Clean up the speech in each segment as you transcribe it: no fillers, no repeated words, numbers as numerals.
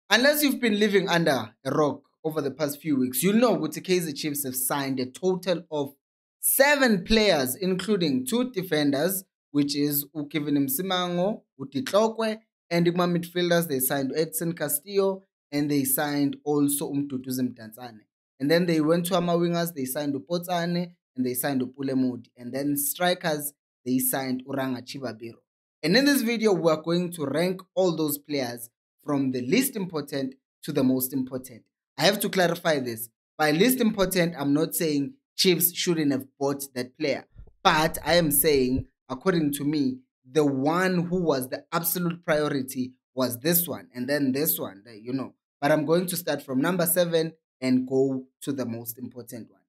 Unless you've been living under a rock over the past few weeks, you know that the Kaizer Chiefs have signed a total of 7 players, including 2 defenders, which is Ukevin Msimango, Utitlokwe, and Igma midfielders. They signed Edson Castillo and they signed also Umduduzi Mdantsane. And then they went to Ama wingers, they signed Upotsane and they signed Upulemudi. And then strikers, they signed Uranga Chibabiro. And in this video, we're going to rank all those players from the least important to the most important. I have to clarify this. By least important, I'm not saying Chiefs shouldn't have bought that player. But I am saying, according to me, the one who was the absolute priority was this one. And then this one, But I'm going to start from number 7 and go to the most important one.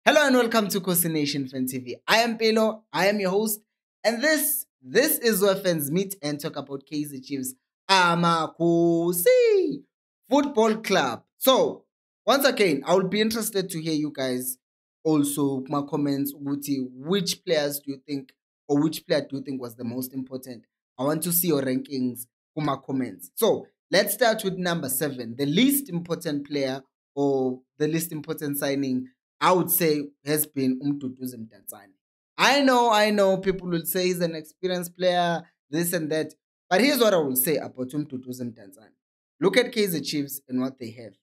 Hello and welcome to Khosi Nation Fan TV. I am Pelo, I am your host. And this is where fans meet and talk about Kaizer Chiefs Khosi Football Club. So, once again, I would be interested to hear you guys also my comments. Which players do you think, or which player do you think was the most important? I want to see your rankings for my comments. So, let's start with number 7. The least important player or the least important signing, I would say, has been Umduduzi Mdantsane. I know people will say he's an experienced player, this and that. But here's what I will say about Umduduzi Mdantsane. Look at Kaizer Chiefs and what they have.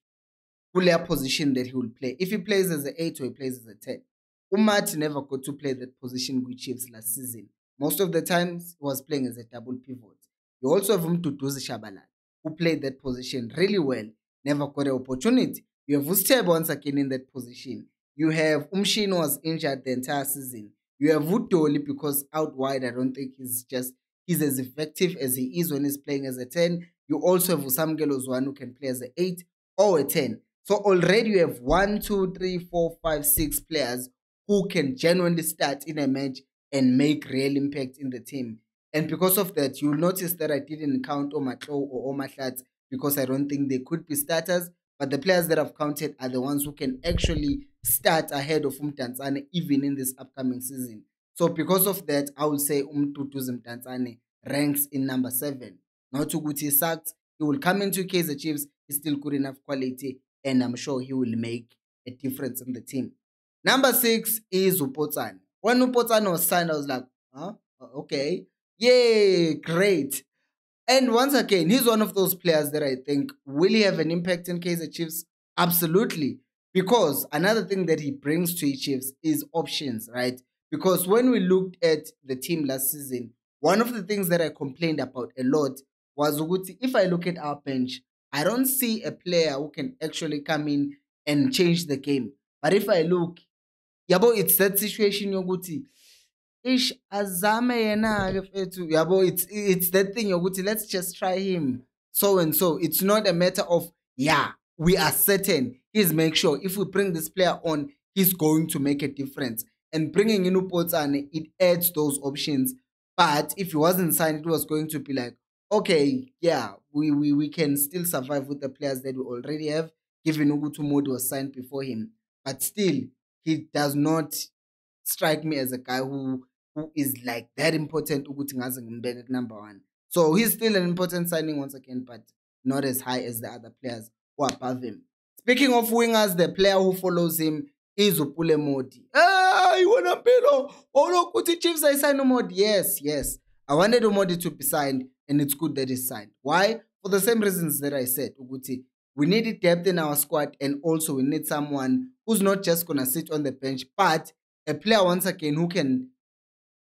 Full position that he will play. If he plays as an 8 or he plays as a 10. Umati never got to play that position with Chiefs last season. Most of the times he was playing as a double pivot. You also have Umduduzi Shabalala, who played that position really well. Never got an opportunity. You have Ustebe once again in that position. You have Umshini was injured the entire season. You have Vudoli because out wide, I don't think he's as effective as he is when he's playing as a 10. You also have Usamgelo Zwane who can play as an 8 or a 10. So already you have 1, 2, 3, 4, 5, 6 players who can genuinely start in a match and make real impact in the team. And because of that, you'll notice that I didn't count Omatlo or Omatlat because I don't think they could be starters. But the players that I've counted are the ones who can actually start ahead of Mdantsane even in this upcoming season. So because of that, I would say Umduduzi Mdantsane ranks in number 7. Not to good he sucks. He will come into Kaizer Chiefs. He's still good enough quality. And I'm sure he will make a difference in the team. Number 6 is Upotsane. When Upotsane was signed, I was like, huh? Okay. Yay, great. And once again, he's one of those players that I think, will he have an impact in Kaizer Chiefs? Absolutely. Because another thing that he brings to Chiefs is options, right? Because when we looked at the team last season, one of the things that I complained about a lot was if I look at our bench, I don't see a player who can actually come in and change the game. But if I look, yabo, it's that situation yoguti. Ish azame yena yabo, it's that thing yoguti. Let's just try him. So and so. It's not a matter of we are certain. He's make sure if we bring this player on, he's going to make a difference. And bringing in Upotsane, it adds those options. But if he wasn't signed, it was going to be like, okay, yeah, we can still survive with the players that we already have, given Ugutu Modi was signed before him. But still, he does not strike me as a guy who is like that important Uguti Ngazengimbek number 1. So he's still an important signing once again, but not as high as the other players who are above him. Speaking of wingers, the player who follows him is Upulemodi. You wanna pelo? Oh no, Kuti Chiefs I signed Umodi. Yes. I wanted Umodi to be signed, and it's good that he's signed. Why? For the same reasons that I said, Uguti. We needed depth in our squad, and also we need someone who's not just gonna sit on the bench, but a player once again who can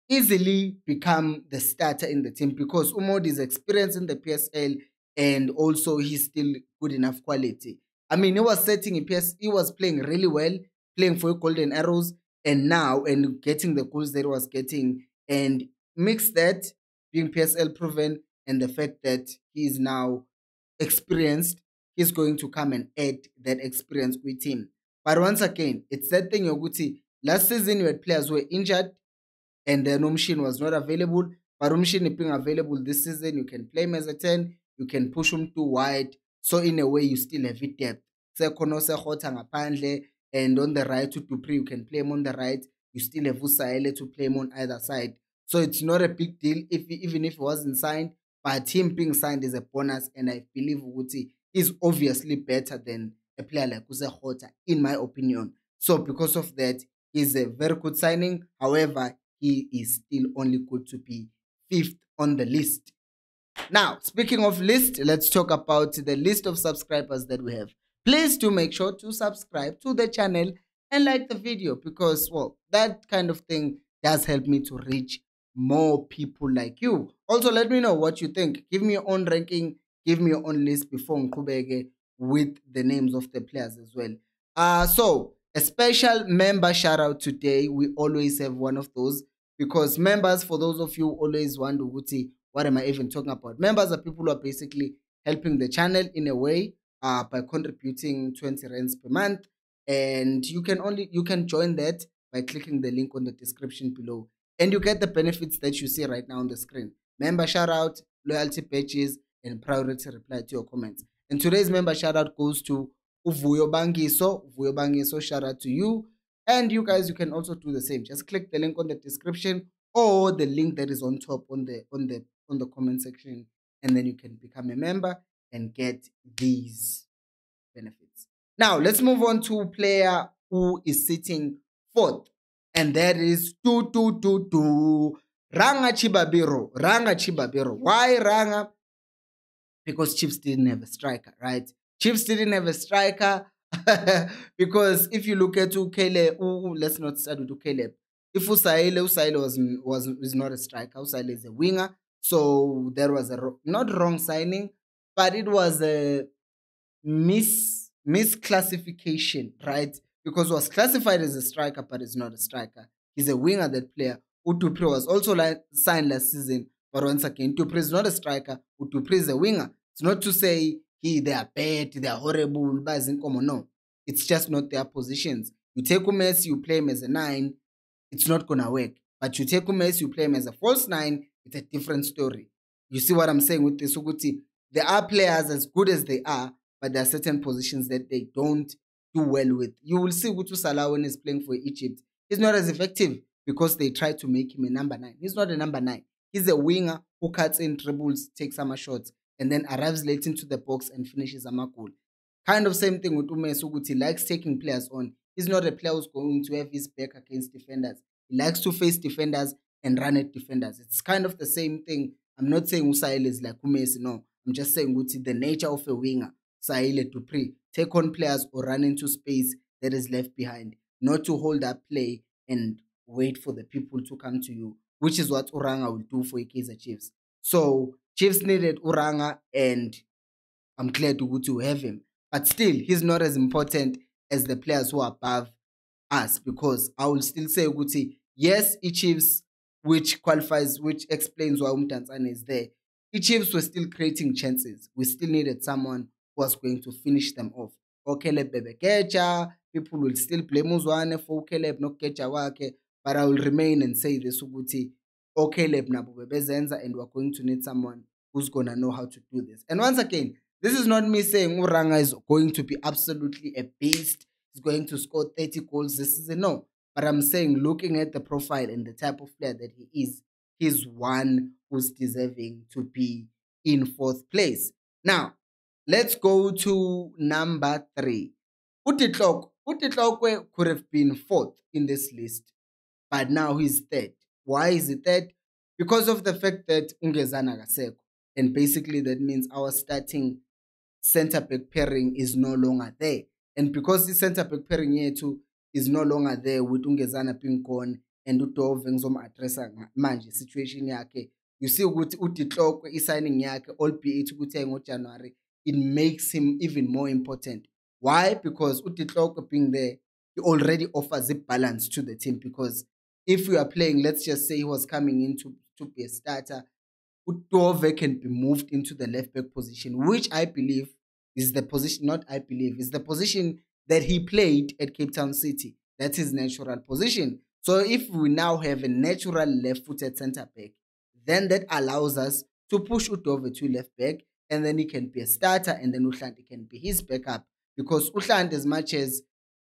easily become the starter in the team, because Umodi is experienced in the PSL and also he's still good enough quality. I mean, he was setting in PS, he was playing really well, playing for Golden Arrows, and now and getting the goals that he was getting, and mix that being PSL proven and the fact that he is now experienced, he's going to come and add that experience with him. But once again, it's that thing, Yoguti. Last season, you had players who were injured, and then Umshini was not available. But Umshini being available this season, you can play him as a 10, you can push him too wide. So in a way, you still have it depth. And on the right to Dupree, you can play him on the right. You still have Usaele to play him on either side. So it's not a big deal even if he wasn't signed. But him being signed is a bonus, and I believe Uguti is obviously better than a player like Khota, in my opinion. So because of that, he's a very good signing. However, he is still only good to be fifth on the list. Now, speaking of list, let's talk about the list of subscribers that we have. Please do make sure to subscribe to the channel and like the video because, well, that kind of thing does help me to reach more people like you. Also, let me know what you think. Give me your own ranking, give me your own list before Nkubege with the names of the players as well. So a special member shout out today. We always have one of those because members, for those of you who always wonder, what am I even talking about? Members are people who are basically helping the channel in a way by contributing 20 rands per month. And you can join that by clicking the link on the description below. And you get the benefits that you see right now on the screen. Member shout out, loyalty badges, and priority reply to your comments. And today's member shout out goes to Uvuyo Bangiso. Uvuyo Bangiso, shout out to you. And you guys, you can also do the same. Just click the link on the description or the link that is on top on the comment section, and then you can become a member and get these benefits. Now let's move on to a player who is sitting fourth, and that is Ranga Chibabiro. Ranga Chibabiro. Why Ranga? Because Chiefs didn't have a striker, right? Chiefs didn't have a striker because if you look at Ukele, let's not start with Ukele. If Usaile is not a striker. Usaile is a winger. So there was not wrong signing, but it was a misclassification, right? Because was classified as a striker, but it's not a striker. He's a winger, that player. Utupri was also signed last season, but once again, Utupri is not a striker. Utupri is a winger. It's not to say they are bad, they are horrible, no. It's just not their positions. You take Messi, you play him as a 9, it's not gonna work. But you take Messi, you play him as a false 9, it's a different story. You see what I'm saying with this? There are players as good as they are, but there are certain positions that they don't do well with. You will see Gutu Salah when he's playing for Egypt. He's not as effective because they try to make him a number 9. He's not a number 9. He's a winger who cuts in, dribbles, takes some shots, and then arrives late into the box and finishes a goal. Kind of same thing with Ume Suguti. He likes taking players on. He's not a player who's going to have his back against defenders. He likes to face defenders and run at defenders. It's kind of the same thing. I'm not saying Usail is like Umesi, no. I'm just saying the nature of a winger. Saile to pray, take on players or run into space that is left behind, not to hold up play and wait for the people to come to you, which is what Uranga will do for Kaizer Chiefs. So Chiefs needed Uranga, and I'm glad to have him. But still, he's not as important as the players who are above us, because I will still say yes, Chiefs, which qualifies, which explains why Umtansane is there. Chiefs were still creating chances. We still needed someone who was going to finish them off. Okeleb Bebekecha, people will still blame Uzwane for Okeleb no Kecha wake, but I will remain and say this Okeleb na Bebezenza, and we're going to need someone who's gonna know how to do this. And once again, this is not me saying Uranga is going to be absolutely a beast. He's going to score 30 goals this season. No. But I'm saying, looking at the profile and the type of player that he is, he's one who's deserving to be in fourth place. Now, let's go to number 3. Utitlokwe could have been fourth in this list, but now he's third. Why is he third? Because of the fact that Ungezana Gaseko. And basically that means our starting center-back pairing is no longer there. And because the center-back pairing here too is no longer there with Ungezana being gone and Udove ngizoma-addressa manje situation yakhe, you see ukuthi uDitlokwe i-signing yakhe, albeit ukuthi ngoJanuary, it makes him even more important. Why? Because uDitlokwe being there, he already offers a balance to the team, because if we are playing, let's just say he was coming in to be a starter, Udove can be moved into the left back position, which I believe is the position, not I believe, is the position that he played at Cape Town City. That's his natural position. So if we now have a natural left-footed centre back, then that allows us to push Udove to left back, and then he can be a starter, and then Uhlandi can be his backup. Because Uhlandi, as much as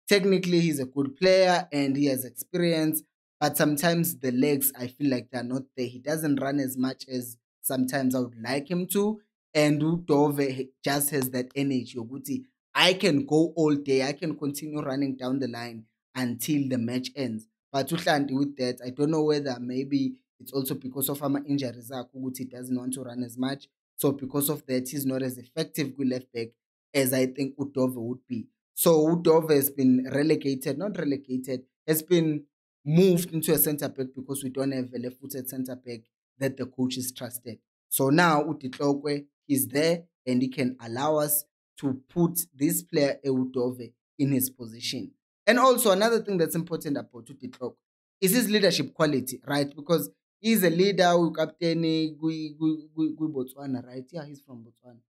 technically he's a good player and he has experience, but sometimes the legs, I feel like they're not there. He doesn't run as much as sometimes I would like him to. and uDove just has that energy yokuthi I can go all day, I can continue running down the line until the match ends. But uHlanti with that, I don't know whether maybe it's also because of our injuries ukuthi he doesn't want to run as much. So because of that, he's not as effective with left back as I think uDove would be. So uDove has been relegated, not relegated, has been moved into a centre back because we don't have a left-footed centre back that the coach is trusted. So now uDitlokwe is there and he can allow us to put this player Eudove in his position. And also another thing that's important about uDitlokwe is his leadership quality, right? Because he's a leader who captain Botswana, right? Yeah, he's from Botswana.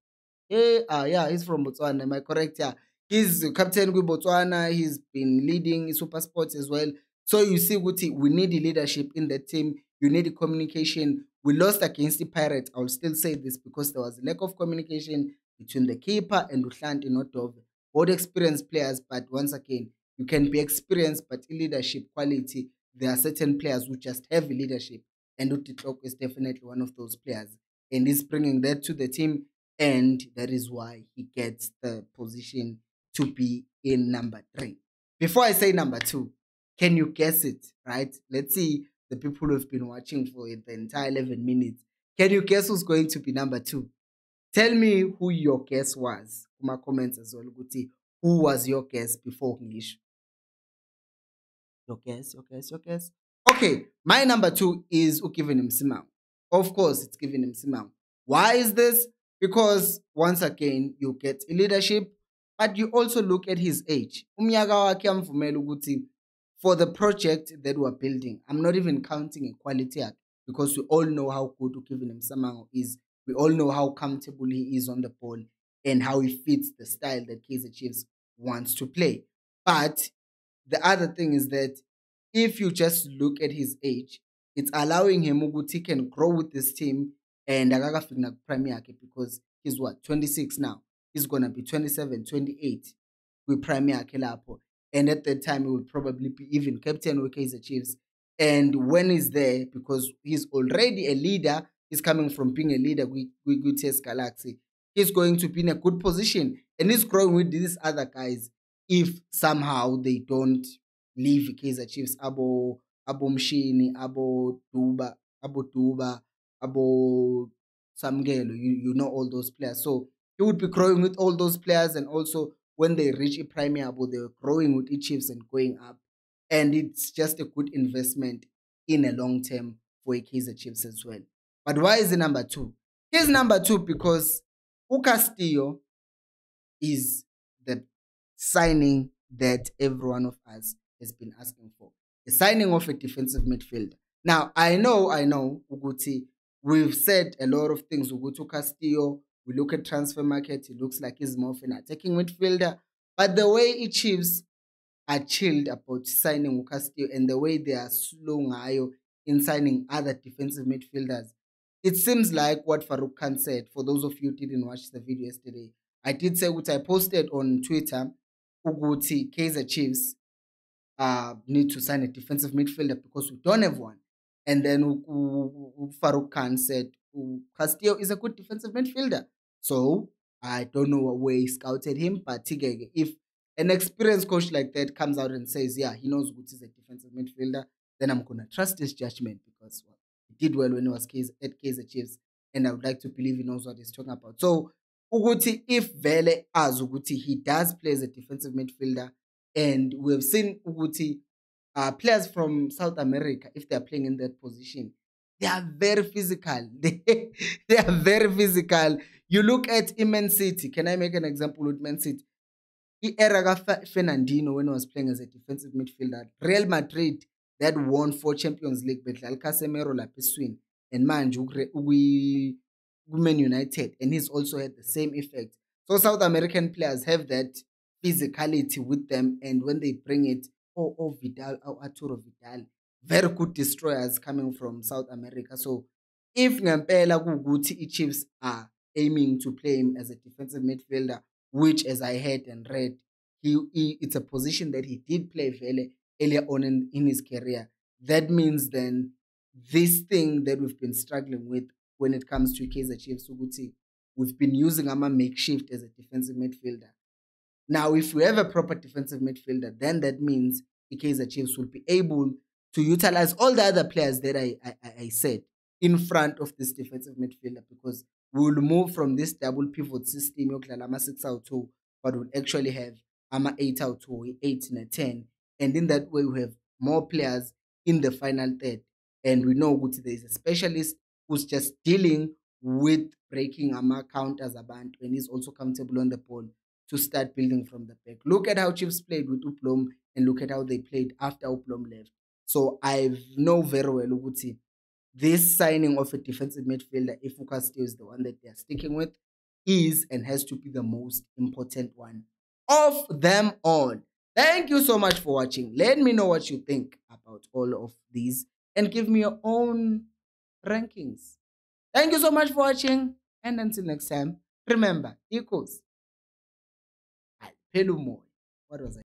Yeah, he's from Botswana. Am I correct? Yeah, he's captain with Botswana. He's been leading Super Sports as well. So you see, Guti, we need the leadership in the team. You need the communication. We lost against the Pirates. I'll still say this because there was a lack of communication between the keeper and Uhlanti Nodove. Both experienced players, but once again, you can be experienced, but in leadership quality, there are certain players who just have leadership, and Utitlok is definitely one of those players. And he's bringing that to the team, and that is why he gets the position to be in number 3. Before I say number 2, can you guess it? Right? Let's see the people who've been watching for the entire 11 minutes. Can you guess who's going to be number 2? Tell me who your guess was. Kuma comments as well. Who was your guess before English? Your guess. Okay, my number 2 is Ukivin Msimang. Of course, it's Kevin Msimang. Why is this? Because once again, you get leadership, but you also look at his age. Umnyaka wakhe amvumela ukuthi for the project that we're building, I'm not even counting a quality yakhe because we all know how good Ukivin Msimang is. We all know how comfortable he is on the ball and how he fits the style that Kaizer Chiefs wants to play. But the other thing is that if you just look at his age, it's allowing him ukuthi he can grow with this team and akakafiki nakuprime yakhe because he's what 26 now. He's gonna be 27, 28 with prime yakhe lapho. And at that time, he will probably be even captain with Kaizer Chiefs. And when he's there, because he's already a leader, he's coming from being a leader with TS Galaxy, he's going to be in a good position. And he's growing with these other guys if somehow they don't leave Kaizer Chiefs, abo Mshini, abo Duba, abo Samgelo, you know all those players. So he would be growing with all those players, and also when they reach a Premier, they're growing with the Chiefs and going up. And it's just a good investment in a long term for a Kaizer Chiefs as well. But why is he number 2? He's number 2 because Castillo is the signing that every one of us has been asking for. The signing of a defensive midfielder. Now, I know, Uguti, we've said a lot of things. Ugutu Castillo, we look at transfer market, it looks like he's more of an attacking midfielder. But the way it Chiefs are chilled about signing Castillo and the way they are slow ngayo in signing other defensive midfielders, it seems like what Farouk Khan said. For those of you who didn't watch the video yesterday, I did say what I posted on Twitter, Uguti Kaizer Chiefs need to sign a defensive midfielder because we don't have one. And then Farouk Khan said Castillo is a good defensive midfielder. So I don't know where he scouted him, but if an experienced coach like that comes out and says, yeah, he knows Guti is a defensive midfielder, then I'm going to trust his judgment because he did well when he was at Kaizer Chiefs, and I would like to believe he knows what he's talking about. So Uguti, if Vele as Uguti, he does play as a defensive midfielder, and we've seen Uguti players from South America, if they are playing in that position, they are very physical. They are very physical. You look at Man City. Can I make an example with Man City? I-era Fernandino when he was playing as a defensive midfielder. Real Madrid that won 4 Champions League bedlala Casemiro lapha eswini and manje Man United, and he's also had the same effect. So South American players have that physicality with them, and when they bring it, Vidal, Arturo Vidal, very good destroyers coming from South America. So if ngempela kuwukuthi i-Chiefs are aiming to play him as a defensive midfielder, which as I heard and read, it's a position that he did play very earlier on in his career. That means then this thing that we've been struggling with when it comes to Kaizer Chiefs, Uguti, we've been using Ama makeshift as a defensive midfielder. Now, if we have a proper defensive midfielder, then that means the Kaizer Chiefs will be able to utilize all the other players that I said in front of this defensive midfielder, because we will move from this double pivot system, ama 6 out 2, but we'll actually have ama 8 out 2, 8 and a 10. And in that way, we have more players in the final third. And we know there is a specialist who's just dealing with breaking ama counters about, and he's also comfortable on the ball to start building from the back. Look at how Chiefs played with Uplom, and look at how they played after Uplom left. So I know very well Uguti, this signing of a defensive midfielder, if Khosi is the one that they're sticking with, is and has to be the most important one of them all. Thank you so much for watching. Let me know what you think about all of these and give me your own rankings. Thank you so much for watching, and until next time, remember, equals. What was I?